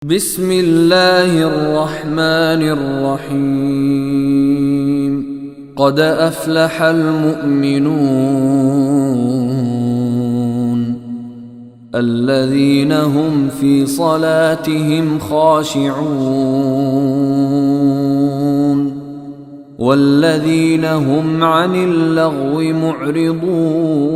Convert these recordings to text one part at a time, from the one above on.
بسم الله الرحمن الرحيم قد أفلح المؤمنون الذين هم في صلاتهم خاشعون والذين هم عن اللغو معرضون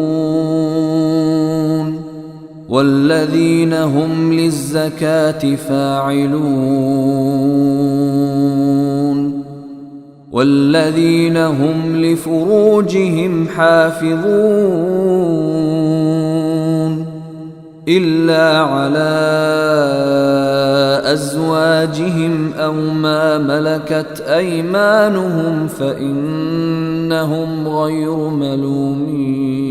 والذين هم للزكاة فاعلون والذين هم لفروجهم حافظون إلا على أزواجهم أو ما ملكت أيمانهم فإنهم غير ملومين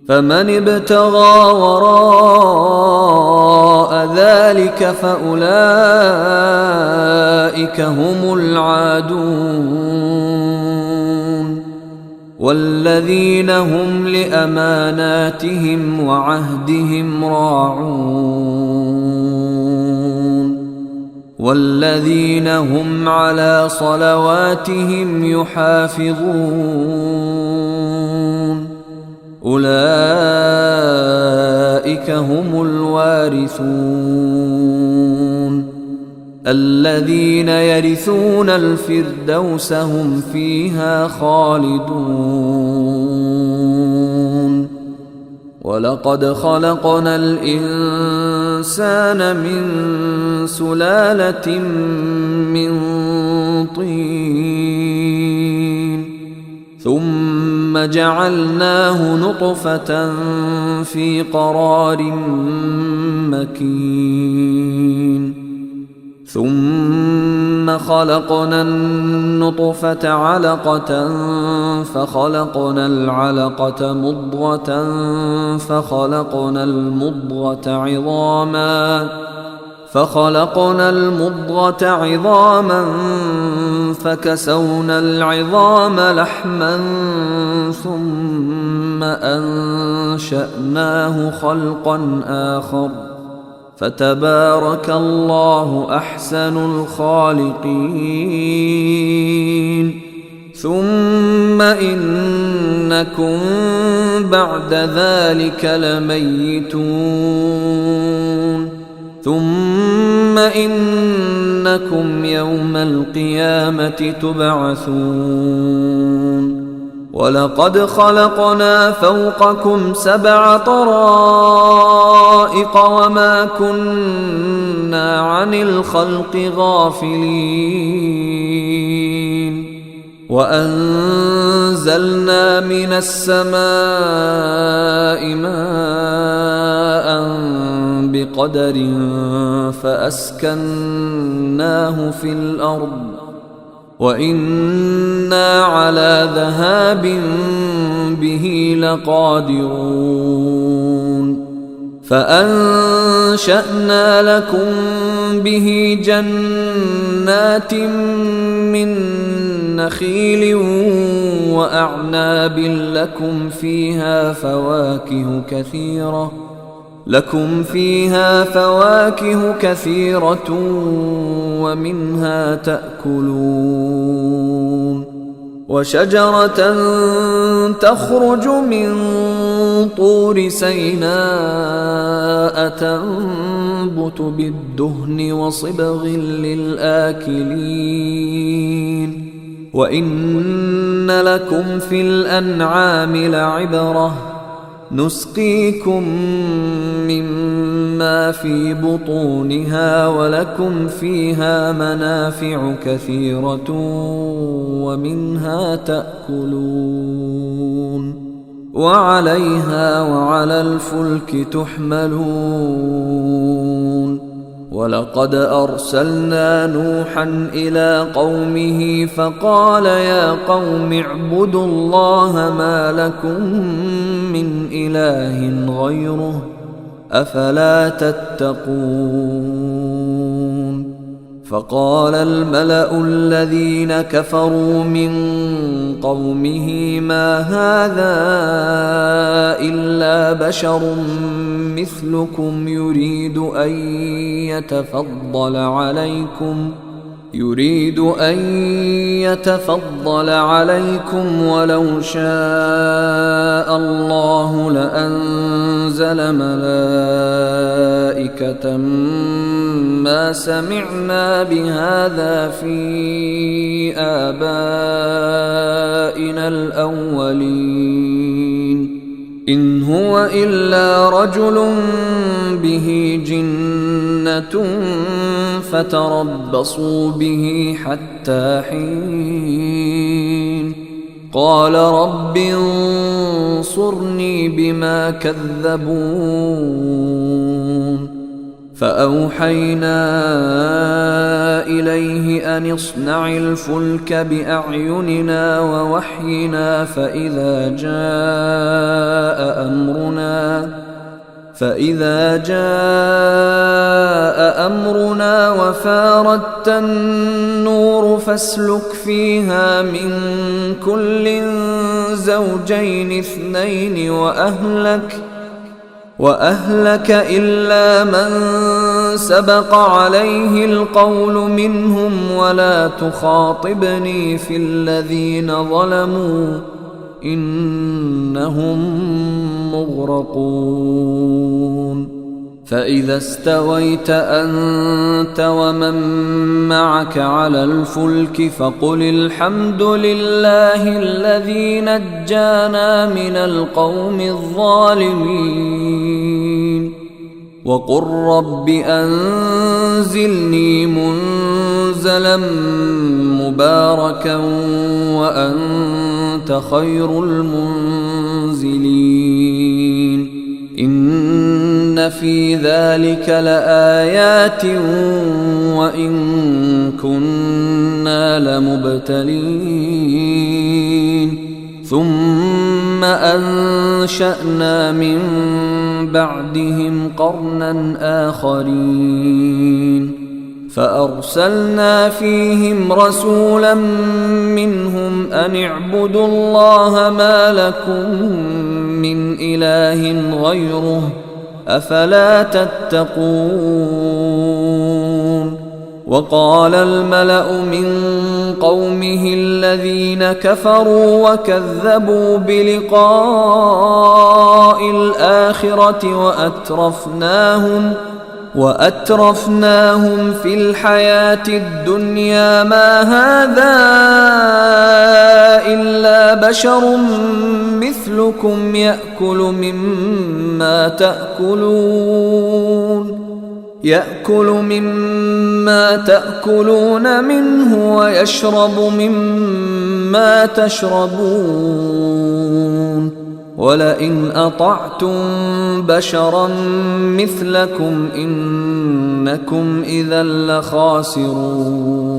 فمن ابتغى وراء ذلك فأولئك هم العادون والذين هم لأماناتهم وعهدهم راعون والذين هم على صلواتهم يحافظون أولئك هم الوارثون الذين يرثون الفردوس هم فيها خالدون ولقد خلقنا الإنسان من سلالة من طين ثم جعلناه نطفة في قرار مكين ثم خلقنا النطفة علقة فخلقنا العلقة مضغة فخلقنا المضغة عظاما فكسونا العظام لحما ثم أنشأناه خلقا آخر فتبارك الله أحسن الخالقين ثم إنكم بعد ذلك لميتون ثم إنكم يوم القيامة تبعثون ولقد خلقنا فوقكم 7 طرائق وما كنا عن الخلق غافلين وأنزلنا من السماء ماء بقدر فأسكناه في الأرض وإنا على ذهاب به لقادرون فأنشأنا لكم به جنات من نخيل وأعناب لكم فيها فواكه كثيرة ومنها تأكلون وشجرة تخرج من طور سيناء تنبت بالدهن وصبغ للآكلين وإن لكم في الأنعام لعبرة نسقيكم مما في بطونها ولكم فيها منافع كثيرة ومنها تأكلون وعليها وعلى الفلك تحملون ولقد أرسلنا نوحا إلى قومه فقال يا قوم اعبدوا الله ما لكم من إله غيره أفلا تتقون فقال الملأ الذين كفروا من قومه ما هذا إلا بشر مثلكم يريد أن يتفضل عليكم ولو شاء الله لأنزل ملائكة ما سمعنا بهذا في آبائنا الأولين إن هو إلا رجل به جنة فتربصوا به حتى حين قال رب انصرني بما كذبون فأوحينا إليه أن اصنع الفلك بأعيننا ووحينا فإذا جاء أمرنا وفاردت النور فاسلك فيها من كل زوجين اثنين وأهلك إلا من سبق عليه القول منهم ولا تخاطبني في الذين ظلموا إنهم مغرقون فإذا استويت أنت ومن معك على الفلك فقل الحمد لله الذي نجانا من القوم الظالمين وقل رب أنزلني منزلا مباركا وأنت خير المنزلين إن في ذلك لآيات وإن كنا لمبتلين ثم أنشأنا من بعدهم قرنا آخرين فأرسلنا فيهم رسولا منهم أن اعبدوا الله ما لكم من إله غيره أفلا تتقون وقال الملأ من قومه الذين كفروا وكذبوا بلقاء الآخرة وأترفناهم في الحياة الدنيا ما هذا إلا بشر مثلكم يأكل مما تأكلون منه ويشرب مما تشربون ولئن أطعتم بشرا مثلكم إنكم إذا لخاسرون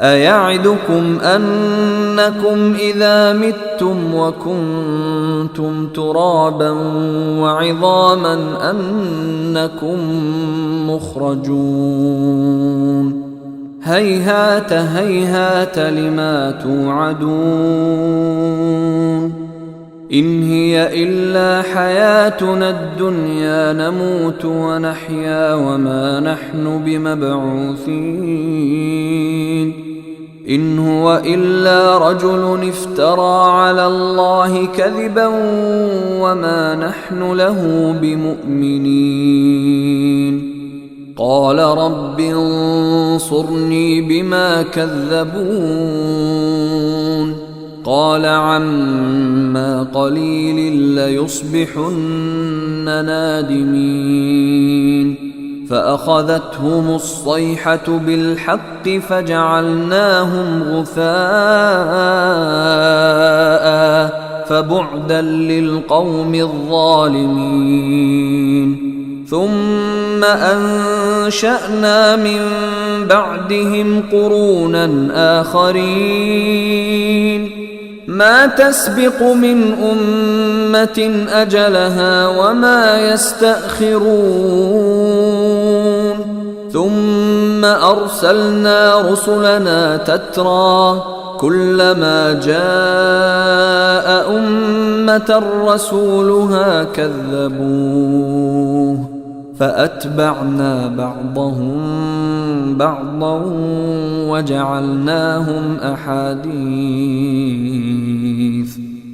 أيعدكم أنكم إذا متم وكنتم ترابا وعظاما أنكم مخرجون هيهات هيهات لما توعدون إن هي إلا حياتنا الدنيا نموت ونحيا وما نحن بمبعوثين إن هو إلا رجل افترى على الله كذبا وما نحن له بمؤمنين قال رب انصرني بما كذبون قال عما قليل ليصبحن نادمين فأخذتهم الصيحة بالحق فجعلناهم غثاء فبعدا للقوم الظالمين ثم أنشأنا من بعدهم قرونا آخرين ما تسبق من أمة أجلها وما يستأخرون ثم أرسلنا رسلنا تترى كلما جاء أمة رسولها كذبوه فأتبعنا بعضهم بعضا وجعلناهم أحاديث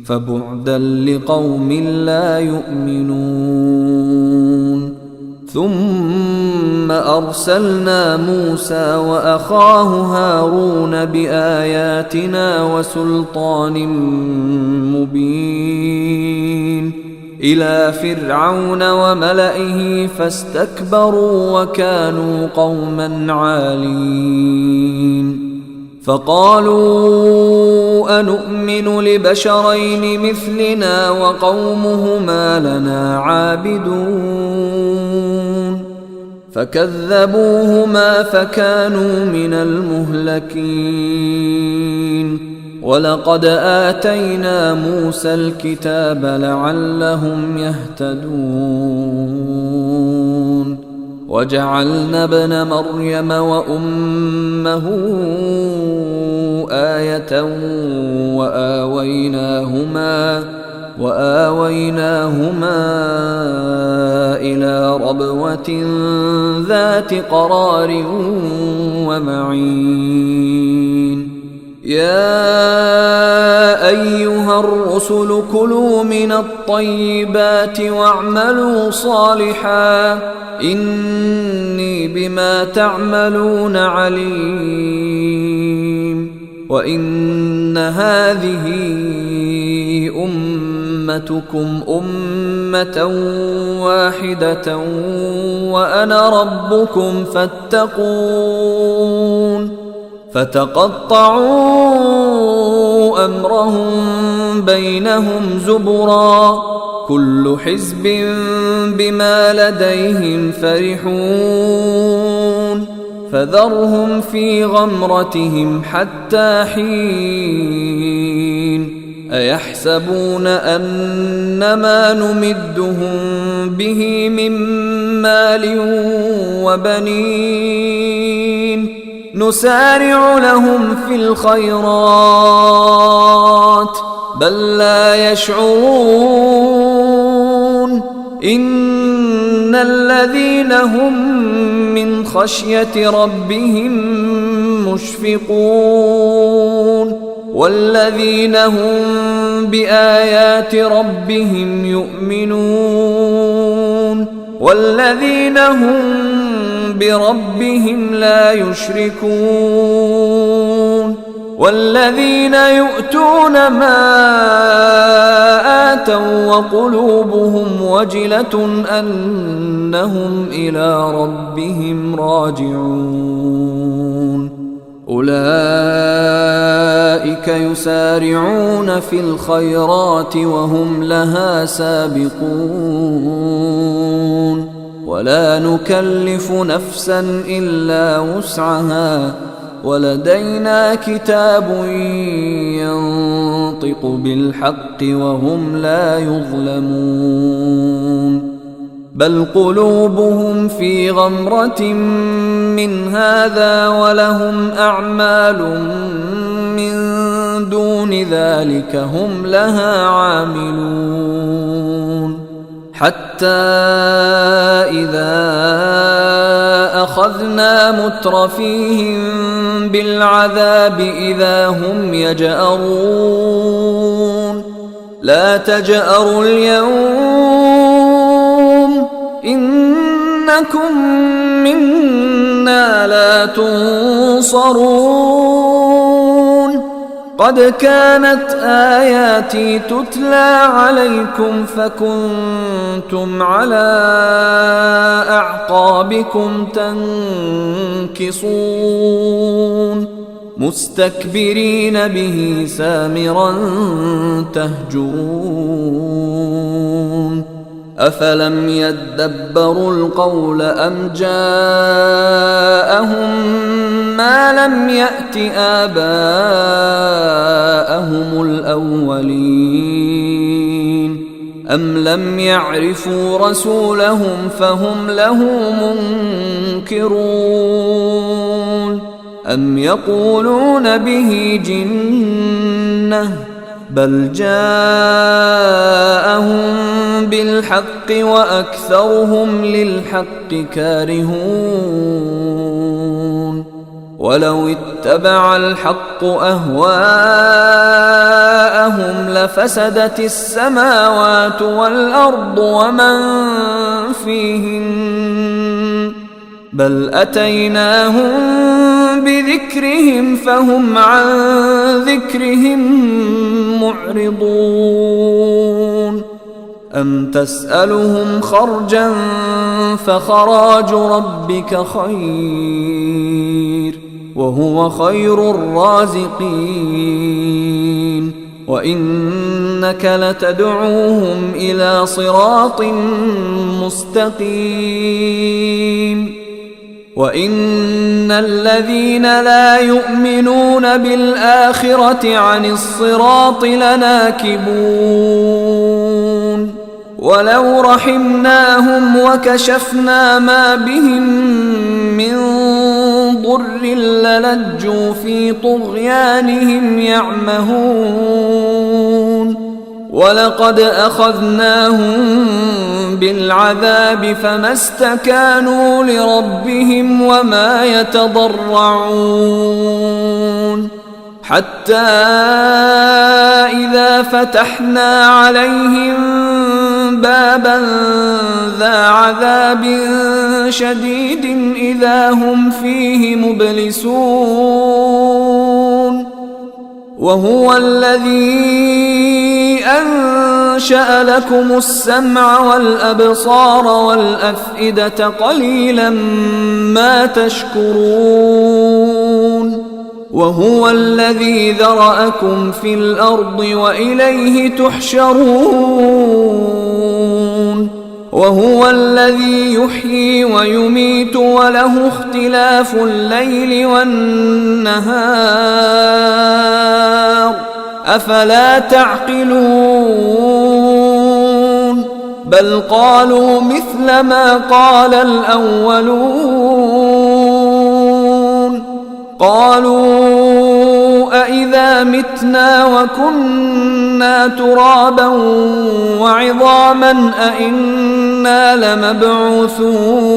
فبعدا لقوم لا يؤمنون. ثم أرسلنا موسى وأخاه هارون بآياتنا وسلطان مبين إلى فرعون وملئه فاستكبروا وكانوا قوما عالين. فقالوا أنؤمن لبشرين مثلنا وقومهما لنا عابدون فكذبوهما فكانوا من المهلكين. ولقد آتينا موسى الكتاب لعلهم يهتدون وجعلنا ابن مريم وأمه آية وآويناهما إلى ربوة ذات قرار ومعين. يا أيها الرسل كلوا من الطيبات واعملوا صالحا إني بما تعملون عليم. وإن هذه أمتكم أمة واحدة وأنا ربكم فاتقون. فتقطعوا أمرهم بينهم زبرا كل حزب بما لديهم فرحون. فذرهم في غمرتهم حتى حين. أيحسبون أنما نمدهم به من مال وبنين نسارع لهم في الخيرات بل لا يشعرون. إن الذين هم من خشية ربهم مشفقون والذين هم بآيات ربهم يؤمنون والذين هم بربهم لا يشركون والذين يؤتون ما آتوا وقلوبهم وجلة أنهم إلى ربهم راجعون. أولئك يسارعون في الخيرات وهم لها سابقون ولا نكلف نفسا إلا وسعها ولدينا كتاب ينطق بالحق وهم لا يظلمون. بل قلوبهم في غمرة من هذا ولهم أعمال من دون ذلك هم لها عاملون. حتى إذا أخذنا مترفيهم بالعذاب إذا هم يجأرون. لا تجأروا اليوم إنكم منا لا تنصرون. قد كانت آياتي تتلى عليكم فكنتم على أعقابكم تنكصون مستكبرين به سامرا تهجرون. أفلم يدبروا القول أم جاءهم ما لم يأت آباءهم الأولين أم لم يعرفوا رسولهم فهم له منكرون أم يقولون به جنة بل جاءهم بالحق وأكثرهم للحق كارهون ولو اتبع الحق أهواءهم لفسدت السماوات والأرض ومن فيهن بل أتيناهم بذكرهم فهم عن ذكرهم معرضون أم تسألهم خرجا فخراج ربك خير وهو خير الرازقين وإنك لتدعوهم إلى صراط مستقيم وإن الذين لا يؤمنون بالآخرة عن الصراط لناكبون ولو رحمناهم وكشفنا ما بهم من ضر للجوا في طغيانهم يعمهون ولقد أخذناهم بالعذاب فما استكانوا لربهم وما يتضرعون حتى إذا فتحنا عليهم بابا ذا عذاب شديد إذا هم فيه مبلسون وهو الذي أنشأ لكم السمع والأبصار والأفئدة قليلا ما تشكرون وهو الذي ذرأكم في الأرض وإليه تحشرون وهو الذي يحيي ويميت وله اختلاف الليل والنهار أفلا تعقلون بل قالوا مثل ما قال الأولون قالوا أإذا متنا وكنا ترابا وعظاما أإنا لمبعوثون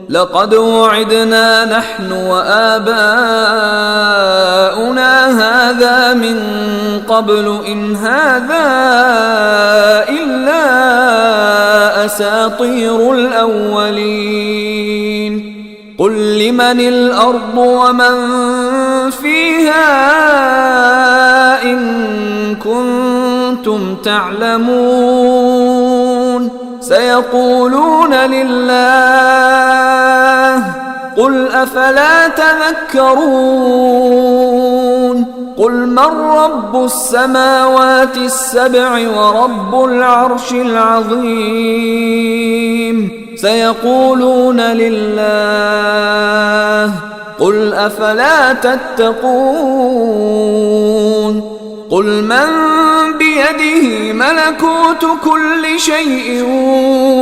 لقد وعدنا نحن وآباؤنا هذا من قبل إن هذا إلا أساطير الأولين قل لمن الأرض ومن فيها إن كنتم تعلمون سيقولون لله قل أفلا تذكرون قل من رب السماوات السبع ورب العرش العظيم سيقولون لله قل أفلا تتقون قل من بيده ملكوت كل شيء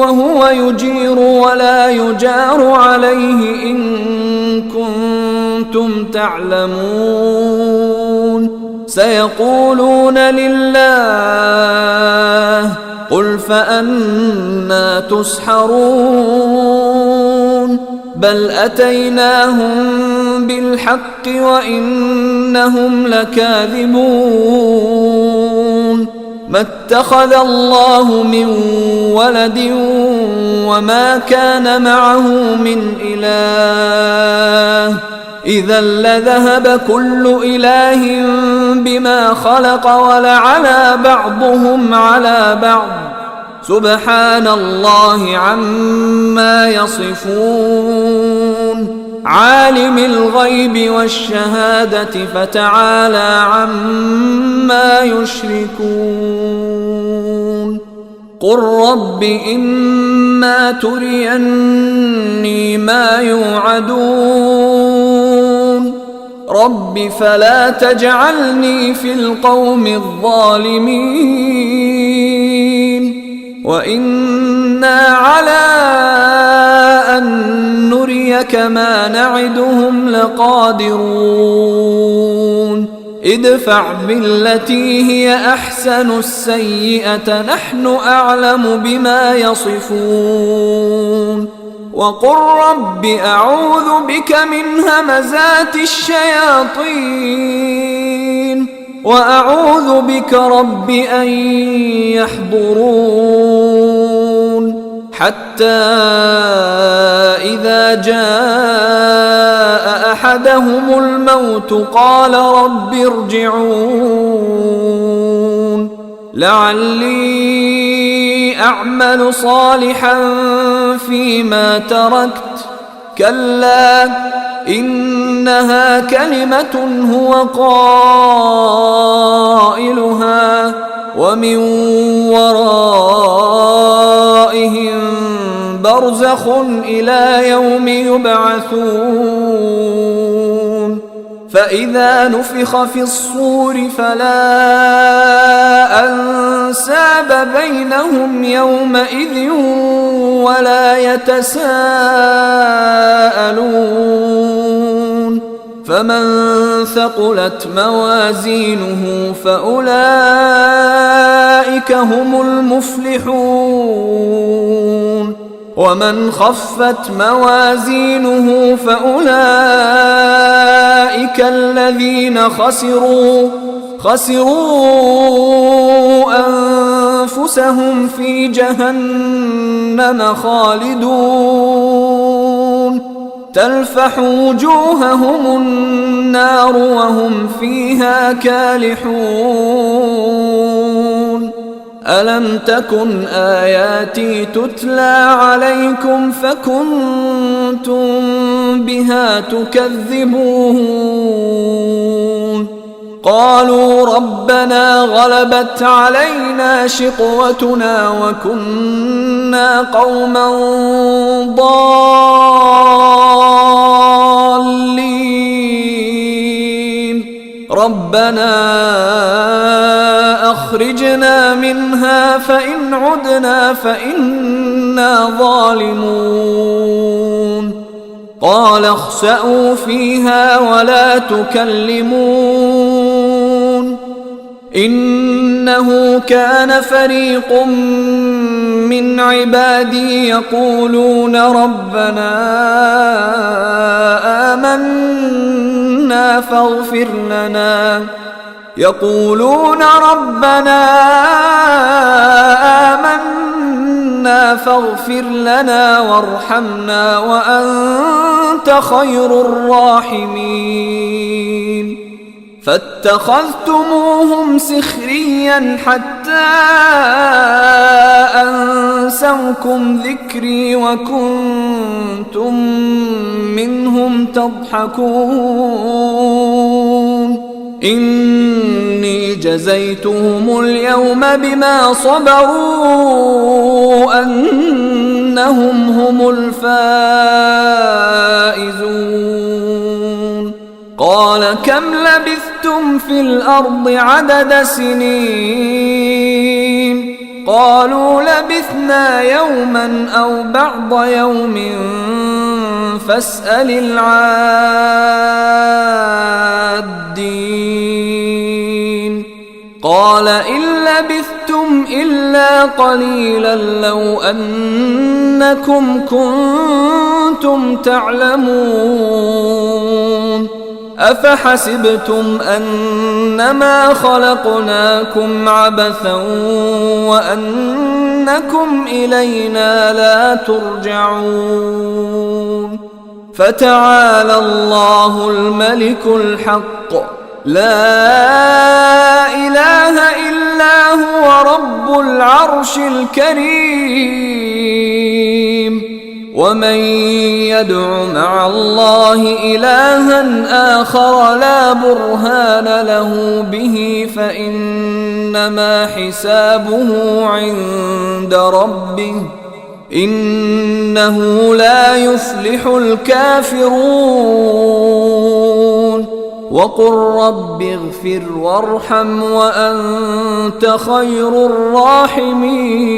وهو يجير ولا يجار عليه إن كنتم تعلمون سيقولون لله قل فأنى تسحرون بل أتيناهم بالحق وإنهم لكاذبون ما اتخذ الله من ولد وما كان معه من إله إذا لذهب كل إله بما خلق ولعلى بعضهم على بعض سبحان الله عما يصفون عالم الغيب والشهادة فتعالى عما يشركون قل رب إما تريني ما يوعدون رب فلا تجعلني في القوم الظالمين وإنا على أن نريك ما نعدهم لقادرون ادفع بالتي هي أحسن السيئة نحن أعلم بما يصفون وقل رب أعوذ بك من همزات الشياطين وأعوذ بك رب أن يحضرون حتى إذا جاء أحدهم الموت قال رب ارجعون لعلي أعمل صالحا فيما تركت كلا إنها كلمة هو قائلها ومن ورائهم برزخ إلى يوم يبعثون فإذا نفخ في الصور فلا أنساب بينهم يومئذ ولا يتساءلون فمن ثقلت موازينه فأولئك هم المفلحون ومن خفت موازينه فأولئك الذين خسروا أنفسهم في جهنم خالدون تلفح وجوههم النار وهم فيها كالحون ألم تكن آياتي تتلى عليكم فكنتم بها تكذبون قالوا ربنا غلبت علينا شقوتنا وكنا قوما ضالين ربنا أخرجنا منها فإن عدنا فإنا ظالمون قال اخسئوا فيها ولا تكلمون إنه كان فريق من عبادي يقولون ربنا آمنا فاغفر لنا وارحمنا وأنت خير الراحمين فاتخذتموهم سخريا حتى أنسوكم ذكري وكنتم منهم تضحكون إني جزيتهم اليوم بما صبروا أنهم هم الفائزون قال كم لبثتم في الأرض عدد سنين قالوا لبثنا يوما أو بعض يوم فاسأل العادين قال إن لبثتم إلا قليلا لو أنكم كنتم تعلمون أفحسبتم أنما خلقناكم عبثا وأنكم إلينا لا ترجعون فتعالى الله الملك الحق لا إله إلا هو رب العرش الكريم ومن يدع مع الله إلها آخر لا برهان له به فإنما حسابه عند ربه إنه لا يفلح الكافرون وقل رب اغفر وارحم وأنت خير الراحمين.